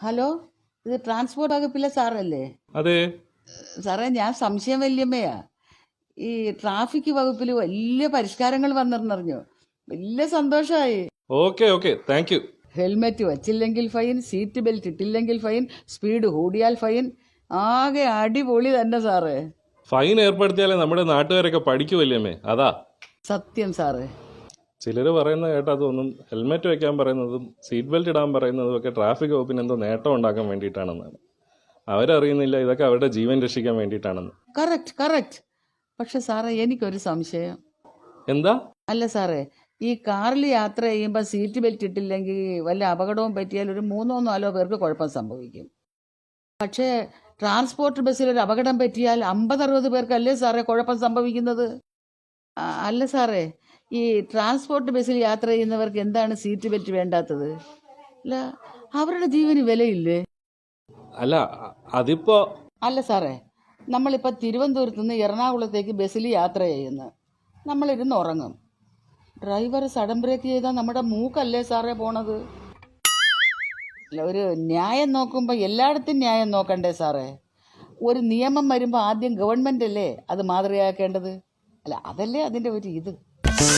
Hello, ഇത് transport വകുപ്പിലെ സാറല്ലേ? അതെ. സാറേ, ഞാൻ സംശയം വല്യമ്മയാ. ഈ ട്രാഫിക് വകുപ്പിൽ വലിയ പരിഷ്കാരങ്ങൾ വന്നിരുന്നറിഞ്ഞു. വലിയ സന്തോഷമായി. Okay okay, thank you. Helmet വച്ചില്ലെങ്കിൽ ഫൈൻ, സീറ്റ് ബെൽറ്റ് ഇട്ടില്ലെങ്കിൽ ഫൈൻ, സ്പീഡ് കൂടിയാൽ ഫൈൻ. ആകെ അടിപൊളി തന്നെ സാറേ. ഫൈൻ ഏർപ്പെടുത്തിയാലേ നമ്മുടെ നാട്ടുകാരൊക്കെ പഠിക്കുമല്ലേ, അതാ. സത്യം സാറേ. ചിലർ പറയുന്നത് കേട്ടാ തോന്നും ഹെൽമെറ്റ് വെക്കാൻ പറയുന്നതും സീറ്റ് ബെൽറ്റ് ഇടാൻ പറയുന്നതും ഒക്കെ ട്രാഫിക് വകുപ്പിന് എന്തോ നേട്ടം ഉണ്ടാക്കാൻ വേണ്ടിയിട്ടാണെന്നാണ്. അവരറിയുന്നില്ല ഇതൊക്കെ അവരുടെ ജീവൻ രക്ഷിക്കാൻ വേണ്ടിയിട്ടാണെന്ന്. Correct correct. പക്ഷെ സാറേ, എനിക്കൊരു സംശയം. എന്താ? അല്ല സാറേ, ഈ കാറിൽ യാത്ര ചെയ്യുമ്പോൾ സീറ്റ് ബെൽറ്റ് ഇട്ടില്ലെങ്കിൽ വല്ല അപകടവും പറ്റിയാൽ ഒരു 3-4 പേർക്ക് കുഴപ്പം സംഭവിക്കും. പക്ഷേ ട്രാൻസ്പോർട്ട് ബസ്സിൽ ഒരു അപകടം പറ്റിയാൽ 50-60 പേർക്കല്ലേ സാറേ കുഴപ്പം സംഭവിക്കുന്നത്? അല്ല സാറേ, ഈ ട്രാൻസ്പോർട്ട് ബസ്സിൽ യാത്ര ചെയ്യുന്നവർക്ക് എന്താണ് സീറ്റ് ബെൽറ്റ് വേണ്ടാത്തത്? അല്ല, അവരുടെ ജീവന് വിലയില്ലേ? അല്ല അതിപ്പോ അല്ല സാറേ, നമ്മളിപ്പോൾ തിരുവനന്തപുരത്ത് നിന്ന് എറണാകുളത്തേക്ക് ബസ്സിൽ യാത്ര ചെയ്യുന്നു. നമ്മളിരുന്ന് ഉറങ്ങും. ഡ്രൈവർ സഡൻ ബ്രേക്ക് ചെയ്താൽ നമ്മുടെ മൂക്കല്ലേ സാറേ പോണത്? അല്ല, ഒരു ന്യായം നോക്കുമ്പോൾ എല്ലായിടത്തും ന്യായം നോക്കണ്ടേ സാറേ? ഒരു നിയമം വരുമ്പോൾ ആദ്യം ഗവൺമെൻറ് അല്ലേ അത് മാതൃകയാക്കേണ്ടത്? അല്ല, അതല്ലേ അതിൻ്റെ ഒരു ഇത്.